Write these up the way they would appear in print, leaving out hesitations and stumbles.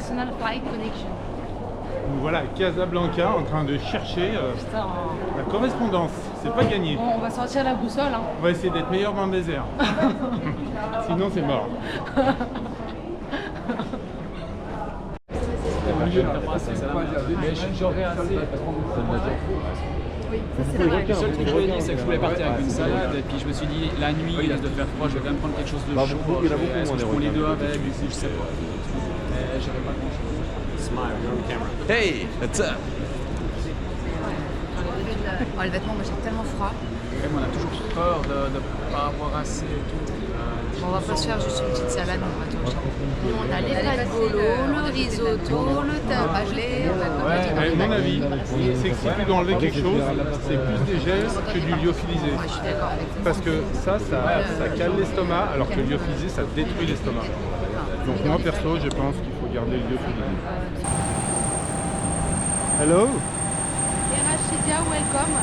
International Flight Connection. Donc voilà, Casablanca en train de chercher la correspondance. C'est pas gagné. Bon, on va sortir la boussole. Hein. On va essayer d'être meilleur dans le désert. Sinon c'est mort. Le seul truc que je voulais dire, c'est que je voulais partir avec une salade, et puis je me suis dit, la nuit, il risque de faire froid, je vais quand même prendre quelque chose de chaud. Est-ce que je prends les deux avec, je sais pas. Mais j'aurais pas grand chose. Smile, you're on camera. Hey, what's up? Oh, les vêtements, moi j'ai tellement froid. On a toujours peur de ne pas avoir assez et tout. Bon, on va pas se faire juste une petite salade, on va tout on a les pâtes bolo, le risotto, le taboulé. Ouais, mon avis, c'est que si tu dois enlever quelque chose, c'est plus des gels que du lyophilisé. Ouais, je suis d'accord avec ça. Parce que ça cale l'estomac, alors que le lyophilisé, ça détruit l'estomac. Donc moi perso, je pense qu'il faut garder le lyophilisé. Hello. Et Rachidia, welcome.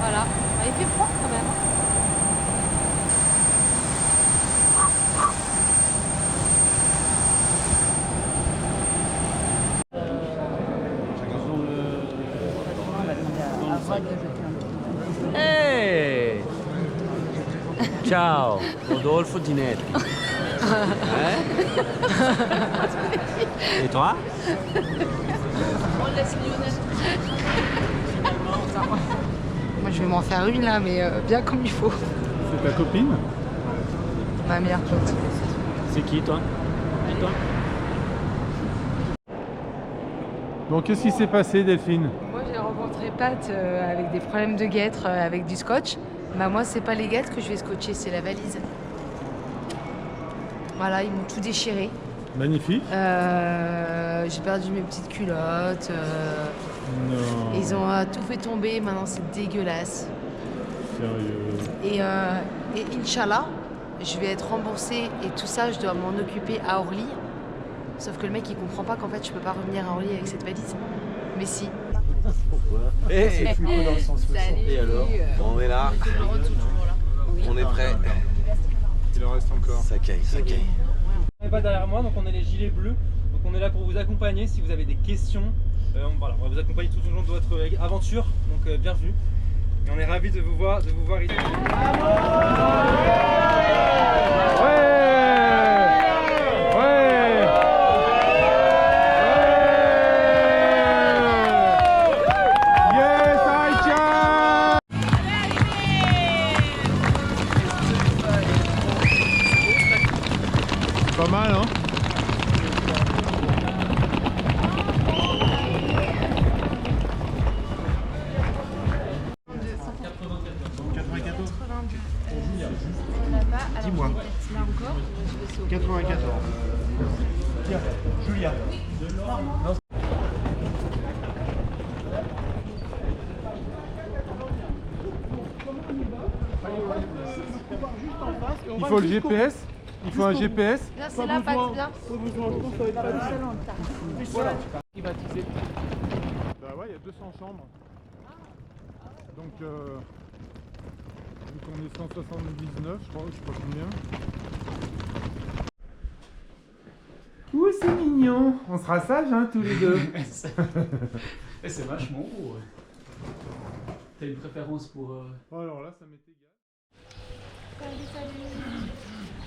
Voilà. Ah, il fait froid quand même. Ehi! Ciao, Rodolfo Dinetti. Et toi? Moi je vais m'en faire une là, mais bien comme il faut. C'est ta copine? Ma meilleure pote. C'est qui toi? Et toi? Bon, qu'est-ce qui s'est passé, Delphine? Moi j'ai rencontré Pat avec des problèmes de guêtre avec du scotch. Bah moi c'est pas les guêtres que je vais scotcher, c'est la valise. Voilà, ils m'ont tout déchiré. Magnifique. J'ai perdu mes petites culottes. Non. Ils ont tout fait tomber, maintenant c'est dégueulasse. Sérieux. Et Inch'Allah, je vais être remboursée et tout ça, je dois m'en occuper à Orly. Sauf que le mec il comprend pas qu'en fait je peux pas revenir à Orly avec cette valise. Mais si. Et alors, on est là, on est prêt. Il en reste encore. Ça caille, ça caille. On n'est pas derrière moi, donc on est les gilets bleus. Donc on est là pour vous accompagner si vous avez des questions. Voilà, on va vous accompagner tout au long de votre aventure. Donc bienvenue. Et on est ravis de vous voir ici. Pas mal, hein? Dis-moi. 94. Tiens, Julia. Il faut le GPS? Il faut un GPS? Là c'est là, Pat, bien. Bah ouais, il y a 200 chambres. Donc, vu qu'on est 179, je crois, combien. Ouh, c'est mignon. On sera sages, hein, tous les deux. C'est vachement beau. T'as une préférence pour... Oh, alors là, ça m'est égal.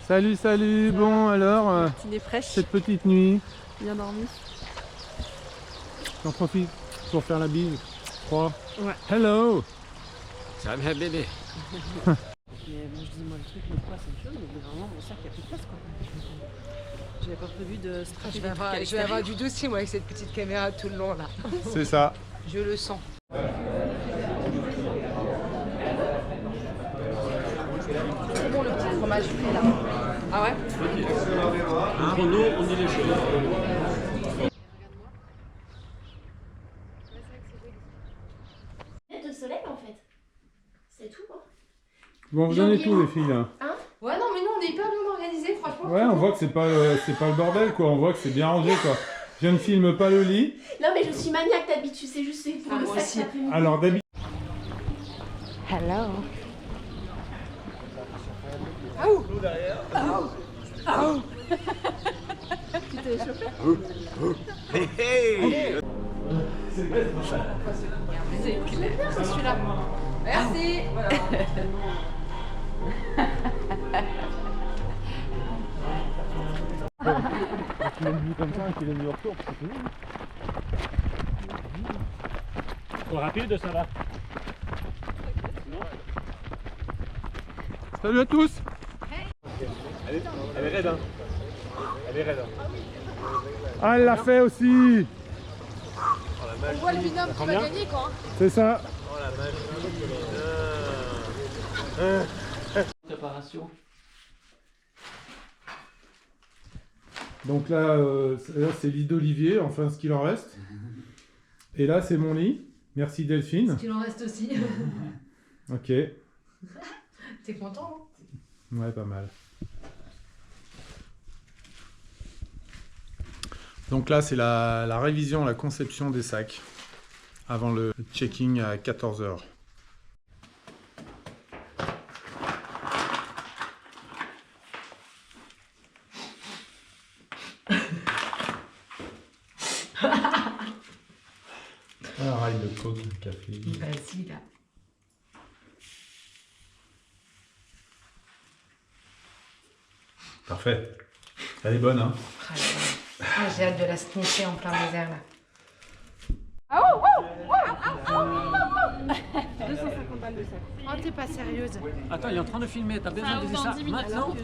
Salut, salut. Bon, alors, Il est fraîche, cette petite nuit, bien dormi. j'en profite pour faire la bise. 3. Ouais. Hello. Salut bébé. Mais moi je dis, moi le truc, le poids c'est une chose, mais vraiment mon sac il n'y a plus de place quoi. J'avais pas prévu de strapper des trucs à Je vais l'extérieur. avoir du dossier moi avec cette petite caméra tout le long là. C'est ça. Je le sens. C'est bon le petit fromage frais là. Ah ouais? Entre nous, on dit les choses. De soleil en fait. C'est tout hein. Bon, vous en êtes où, les filles, là? Ouais non mais nous on est hyper bien organisés franchement. Ouais, on voit que c'est pas le bordel, quoi. On voit que c'est bien rangé, quoi. Je ne filme pas le lit. Non mais je suis maniaque d'habitude, c'est juste pour le moi sac aussi. cet après-midi. Alors, d'habitude... Hello. Tu t'es échauffé? C'est clair. C'est celui-là. Merci. Tu l'as mis comme ça et qu'il est mis au retour, c'est fini. Trop rapide, ça va. Salut à tous. Elle est raide, hein. Elle est raide. Ah, elle l'a fait aussi. On voit le binôme qui va gagner quoi. C'est ça. Oh la magie. Préparation. Donc là, c'est lit d'Olivier, enfin ce qu'il en reste. Et là, c'est mon lit. Merci Delphine. Il en reste aussi. Ok. T'es content? Ouais, pas mal. Donc là, c'est la révision, la conception des sacs avant le checking à 14h. Un rail de coke, de café. Vas-y là. Parfait. Elle est bonne, hein? Ah, j'ai hâte de la sniffer en plein désert là. 250 balles de sac. Oh, t'es pas sérieuse. Attends, il est en train de filmer, t'as besoin de dire ça maintenant?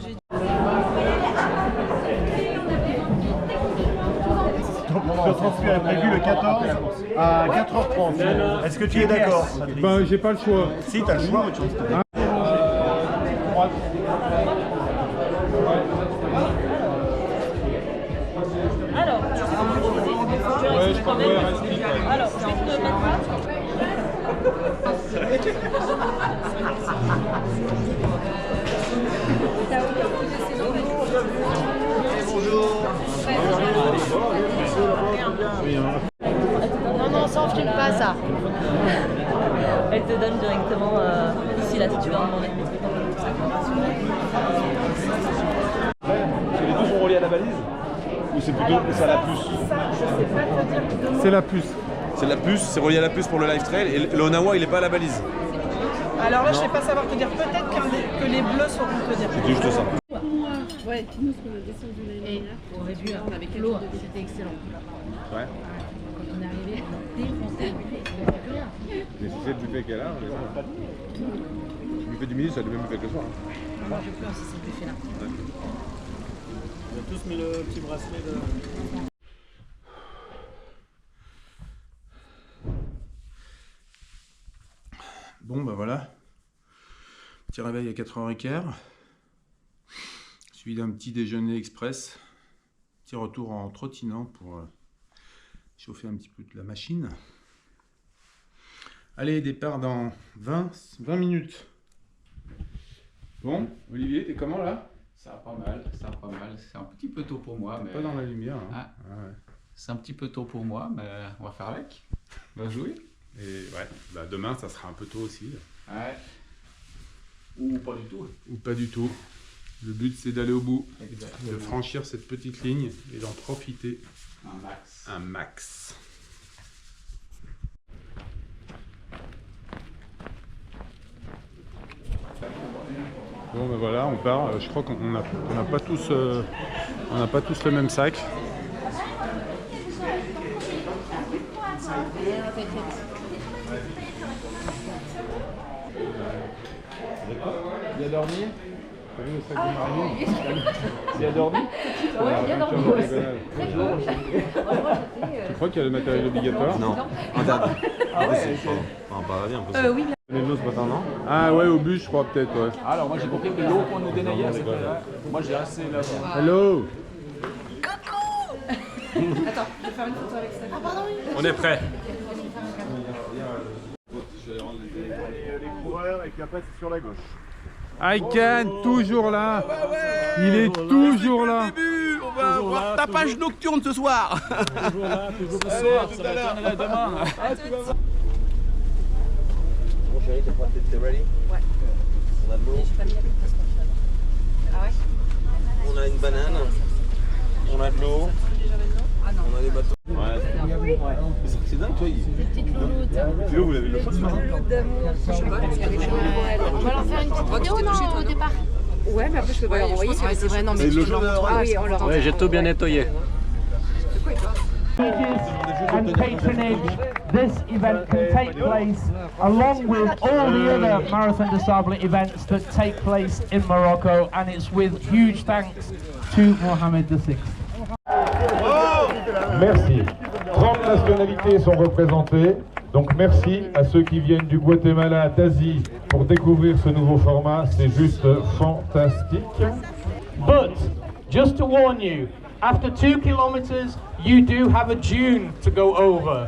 Le transfert est prévu le 14 à 4h30. Est-ce que tu es d'accord? Ben, j'ai pas le choix. Si, t'as le choix. Alors, Ouais, je crois que reste. alors, c'est de mettre Non, ça on filme pas ça. Elle te donne directement ici, là, si tu veux en demander. Les deux sont reliés à la balise? Ou c'est plutôt c'est à la puce? C'est la puce. C'est la puce, c'est relié à la puce pour le live trail et le Onawa il est pas à la balise. Alors là, je ne sais pas savoir te dire. Peut-être que les bleus sauront te dire. C'est juste ça. Ouais, nous, ce qu'on a descendu l'année dernière, On aurait dû avec l'eau, c'était excellent. Ouais. Quand on est arrivé, défoncé, il n'y avait plus rien. Mais si c'est le buffet qu'elle a, on est bon. Le buffet du midi, ça a le même buffet que le soir. Moi je pleure si c'est le buffet là. On a tous mis le petit bracelet de... Bon, ben voilà. Petit réveil à 4h15. Suivi d'un petit déjeuner express. Petit retour en trottinant pour chauffer un petit peu la machine. Allez, départ dans 20 minutes. Bon, Olivier, t'es comment là? Ça va pas mal, ça va pas mal. C'est un petit peu tôt pour moi, mais... Pas dans la lumière. Hein. Ah. Ah ouais. C'est un petit peu tôt pour moi, mais on va faire avec. On va jouer. Et ouais, bah demain ça sera un peu tôt aussi. Ouais. Ou pas du tout. Ou pas du tout. Le but c'est d'aller au bout, Exactement. de franchir cette petite ligne et d'en profiter Un max. un max. Bon ben voilà, on part. Je crois qu'on n'a pas tous, on n'a pas tous le même sac. Il a dormi? T'as vu le sac de Marion? Il a dormi? Ouais, il a dormi. Tu crois qu'il y a le matériel obligatoire? Non, interdit. Ah ouais, on parle bien un peu ça. Oui, Les deux ce matin, non? Ah ouais, au bus je crois peut-être, ouais. Alors moi j'ai compris que l'eau qu'on nous donnait hier, c'était là. Moi j'ai assez là. Hello! Attends, je vais faire une photo avec ça. Ah, pardon, oui. On est prêt. Les coureurs et puis après c'est sur la gauche. Aiken, toujours là. Il est toujours là. On va voir tapage nocturne ce soir. Toujours là, toujours Ce soir, ça va tourner là demain. Bon chérie, t'es ready? Ouais. On a de l'eau. Je suis pas mis à peu près ce qu'on fait. Ah ouais? On a une banane. On a de l'eau. On a des bateaux. Ouais. C'est dingue, toi. Théo, vous l'avez le choix ce matin? On va leur faire une petite vidéo au départ. Ouais, mais après je peux pas leur envoyer. Ouais, c'est vrai, non, mais tu peux leur montrer. Ah oui, on leur Ouais, j'ai tout bien nettoyé. And patronage, this event can take place along with all the other Marathon des Sables events that take place in Morocco, and it's with huge thanks to Mohammed VI. Merci. 30 nationalités sont représentées, donc merci à ceux qui viennent du Guatemala, d'Asie, pour découvrir ce nouveau format, c'est juste fantastique. But, just to warn you, after 2 kilometers, you do have a dune to go over.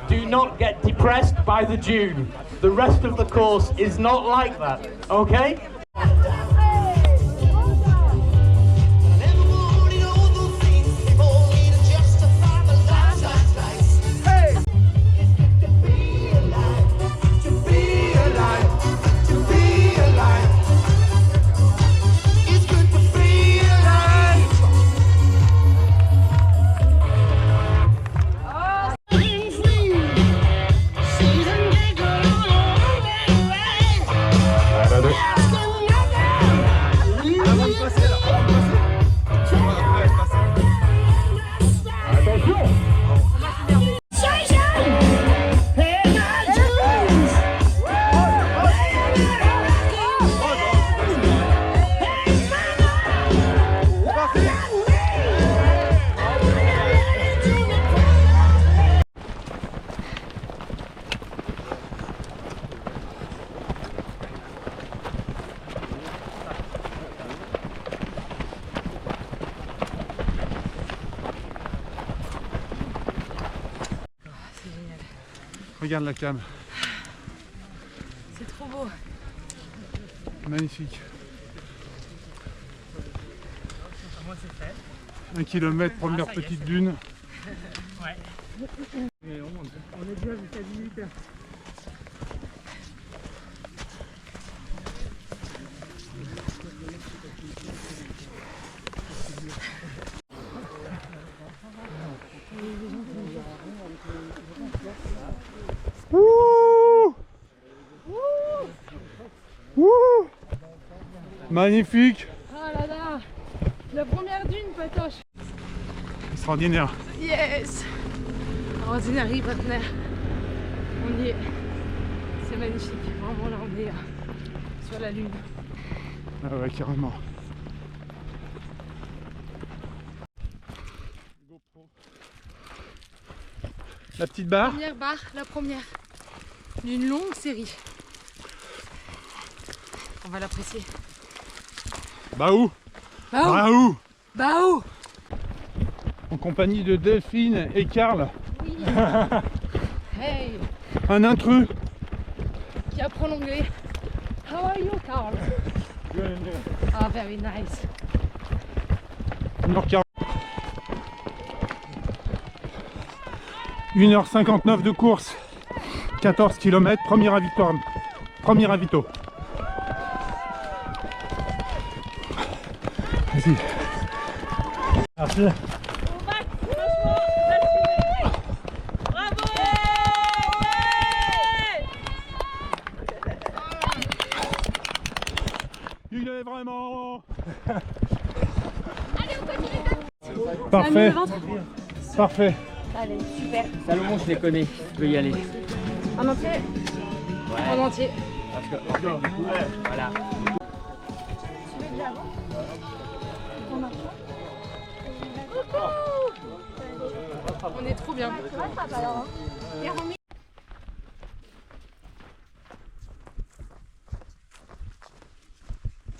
Do not get depressed by the dune. The rest of the course is not like that, okay? Regarde la cam. C'est trop beau. Magnifique. 1 kilomètre, première petite dune. Ouais. On est déjà jusqu'à 18h. Magnifique. Oh là là, la première dune, patoche. Extraordinaire. Yes. Ordinaire, partenaire. On y est. C'est magnifique. Vraiment, là, on est sur la lune. Ah ouais, carrément. La petite barre. Première barre, la première d'une longue série. On va l'apprécier. Baou. Baou. Baou. Baou. En compagnie de Delphine et Karl. Oui. Hey. Un intrus. Qui apprend l'anglais. How are you, Carl? Ah, very nice. 1h40. 1h59 de course. 14 km, premier ravito. Vas-y. Merci. Il est vraiment... Parfait. Parfait. Allez, super. Salomon, je les connais, je vais y aller. En entier? Ouais. En entier. Parce que, voilà. Tu veux déjà avant? On est trop bien.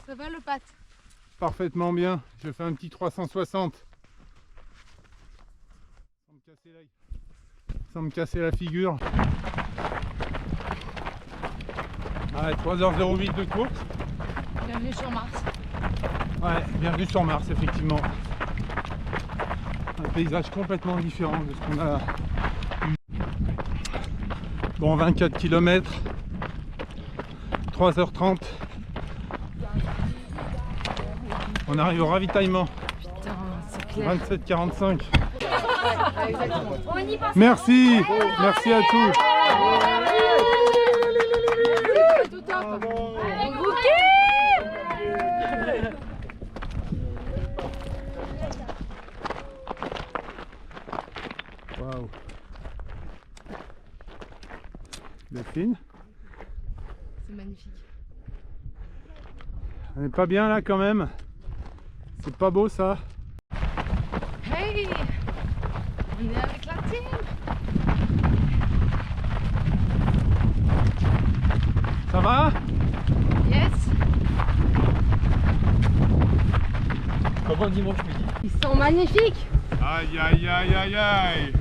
Ça va le pâte? Parfaitement bien. Je fais un petit 360. Sans me casser la figure. Ouais, 3h08 de course. Bienvenue sur Mars. Ouais, bienvenue sur Mars, effectivement. Un paysage complètement différent de ce qu'on a eu. Bon, 24 km, 3h30. On arrive au ravitaillement. Putain, c'est clair. 27,45. Ouais, exactement. Merci, merci à tous. Tout top. Waouh. Delphine, C'est magnifique. on n'est pas bien là quand même. C'est pas beau ça. Hey, on est avec la team. Ça va? Yes. Comme un dimanche midi. Ils sont magnifiques. Aïe aïe aïe aïe aïe.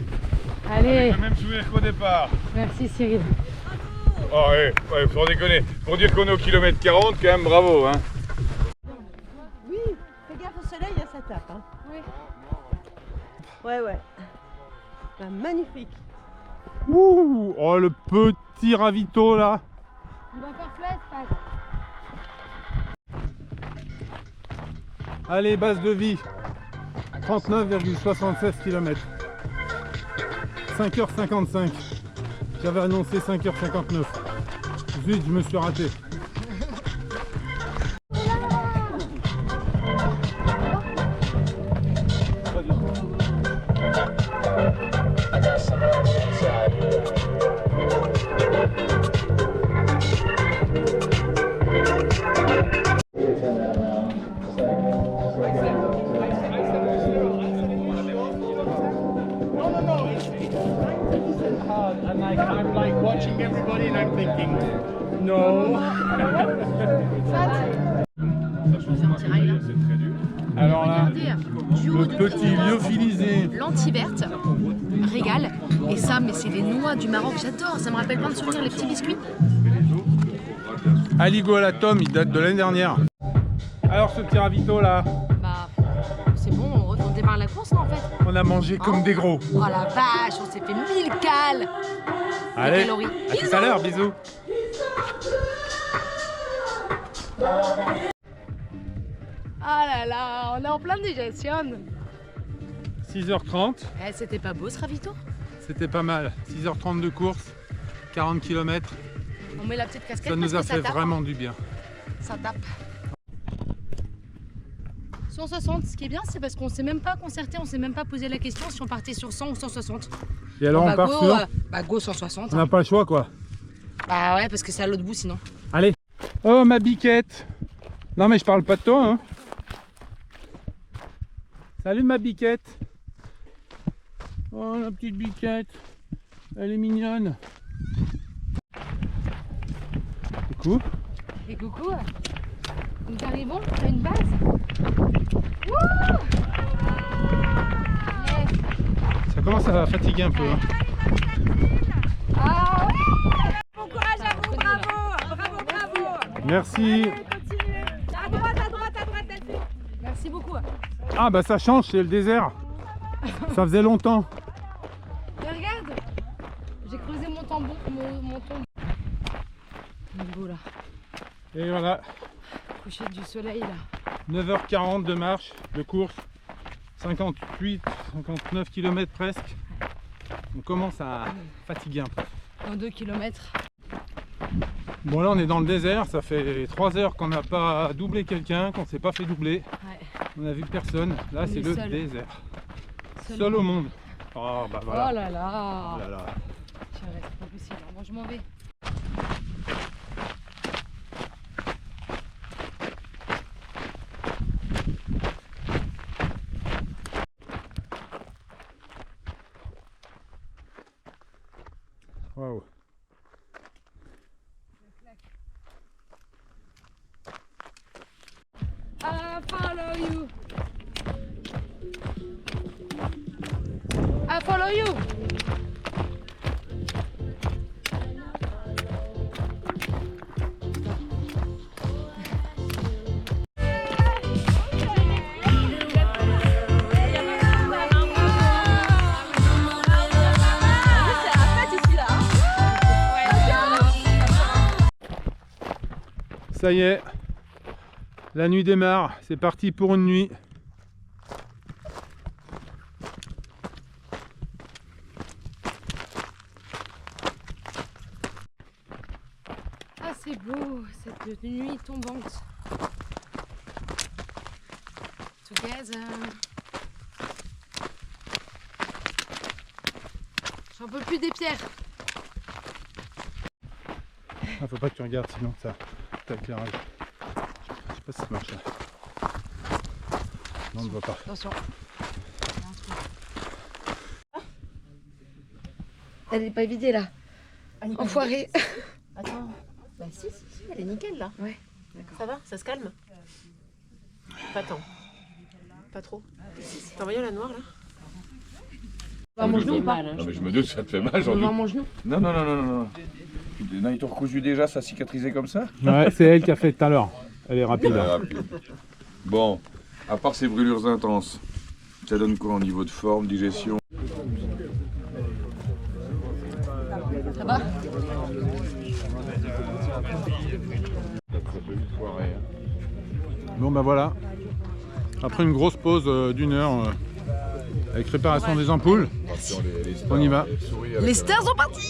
Allez, Le même sourire qu'au départ. merci Cyril. Oh ouais, faut déconner. Pour dire qu'on est au kilomètre 40, quand même, bravo. Hein. Oui, fais gaffe au soleil, hein, ça tape. Hein. Oui. Ouais. Bah, magnifique. Ouh, oh le petit ravito là. On va faire flat, Allez, base de vie. 39,76 km. 5h55. J'avais annoncé 5h59. Zut, je me suis raté. I'm like watching everybody and I'm thinking, no. Alors là, le petit lyophilisé. Lentilles régale. Et ça, mais c'est les noix du Maroc, j'adore. Ça me rappelle plein de souvenirs, les petits biscuits. Aligo à la tome, il date de l'année dernière. Alors ce petit ravito là, Bah, c'est bon, on démarre la course là en fait. on a mangé comme des gros. Oh la vache, on s'est fait 1000 cales. Allez, calories. à tout à l'heure, bisous. Ah là là, on est en pleine digestion. 6h30, Eh, c'était pas beau ce ravito? c'était pas mal. 6h30 de course, 40 km. On met la petite casquette Ça nous a parce que fait tape. vraiment du bien. Ça tape. 160, ce qui est bien, c'est parce qu'on s'est même pas concerté, on s'est même pas posé la question si on partait sur 100 ou 160. Et alors Bon, on part go, sur bah go 160. On n'a pas le choix quoi. Bah ouais, parce que c'est à l'autre bout sinon. Allez. Oh ma biquette. Non mais je parle pas de toi hein. Salut ma biquette. Oh la petite biquette. Elle est mignonne. Coucou. Et coucou, nous arrivons à une base. Wouh! Yes. Ça commence à fatiguer un peu. Hein. Ah ouais! Bon courage à vous, bravo. Merci. Continuez. À droite, Delphine. Merci beaucoup. Ah bah ça change, c'est le désert. Ça faisait longtemps. Et regarde, j'ai creusé mon tombeau. Mon tombeau là. Et voilà, Coucher du soleil là. 9h40 de marche, de course. 58, 59 km presque. On commence à fatiguer un peu. Dans 2 km. Bon là on est dans le désert, ça fait 3 heures qu'on n'a pas doublé quelqu'un, qu'on s'est pas fait doubler. Ouais. On a vu personne. Là On c'est est le seul. désert. Seul au monde. Oh bah voilà. Oh là là. Oh là là. Tiens, là, c'est pas possible. Alors, moi je m'en vais. Waouh. I follow you. I follow you. Ça y est, la nuit démarre, c'est parti pour une nuit. c'est beau, cette nuit tombante. Together. J'en peux plus des pierres. Ah, faut pas que tu regardes, sinon ça t'éclairage. Je sais pas si ça marche là. Non, on ne voit pas. Attention. Elle est pas vidée là. Enfoirée. Attends. Bah si, elle est nickel là. Ouais. Ça va? Ça se calme? Pas tant. Pas trop. T'as envoyé la noire là? On va mon genou ou pas? Non mais je me doute, ça te fait mal, j'en On doute. va mon genou? Non. Non, ils t'ont recousu déjà, ça cicatrisé comme ça? Ouais, c'est elle qui a fait tout à l'heure. Elle est rapide. Ouais, rapide. Bon, à part ces brûlures intenses, ça donne quoi au niveau de forme, digestion? Ça va? Bon bah voilà. Après une grosse pause d'1 heure avec réparation des ampoules, on y va. Les stars sont partis.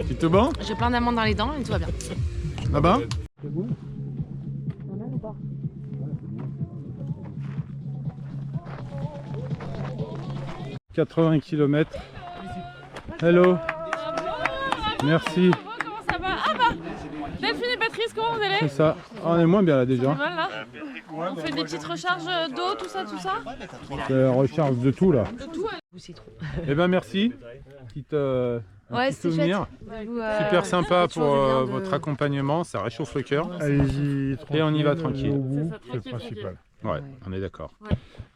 Tu te bats? J'ai plein d'amandes dans les dents et tout va bien. Là-bas? 80 km. Hello. Merci. Comment ça va? Ah bah, Delphine et Patrice, comment vous allez? C'est ça. Ah, on est moins bien là déjà. Voilà. On fait des petites recharges d'eau, tout ça, tout ça. C'est la recharge de tout là. De tout. Eh ben merci. Petite, Ouais, petit c'est souvenir. chouette. Super sympa pour toujours bien de- votre accompagnement, ça réchauffe le cœur. Allez-y, Et on y va tranquille. C'est le principal. Ouais, on est d'accord.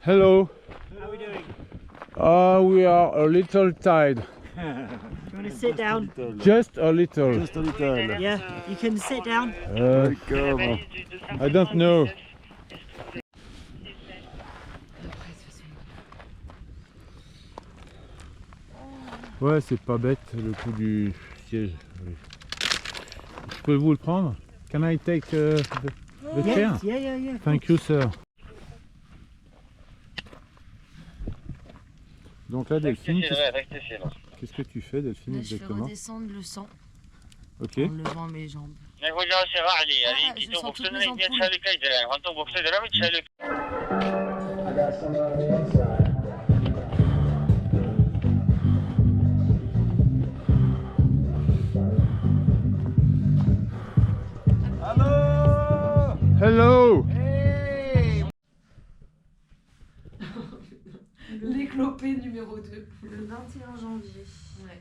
Hello. We are a little tired. You want to sit down? Just a little. Just a little. Yeah, you can sit down. I don't know. Ouais, c'est pas bête le coup du siège. Je peux vous le prendre? Can I take the chair? Yeah. Thank you, sir. Donc là, Delphine, qu'est-ce que tu fais, Delphine, Là, je fais exactement? redescendre le sang Ok. en levant mes jambes. Je sens toutes mes ampoules. Hello. L'éclopée numéro 2. Le 21 janvier. Ouais.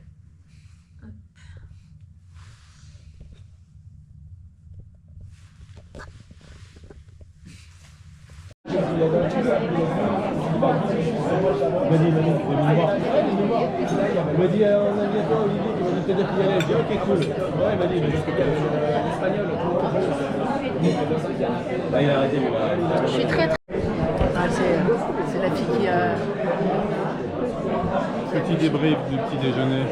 Il m'a dit on a bientôt Olivier qui va te dire qu'il y allait. J'ai dit ok cool. Ouais il m'a dit mais je sais l'espagnol. Là il a arrêté lui. Je suis très Ah, c'est la fille qui a... Petit débrief du petit déjeuner.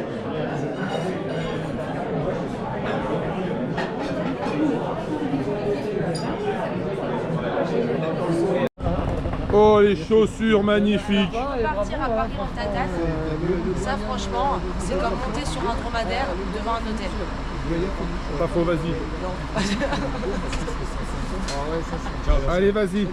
Oh les chaussures magnifiques. Partir à Paris dans ta date, ça franchement, c'est comme monter sur un dromadaire devant un hôtel. Pas faux, vas-y. Allez, vas-y.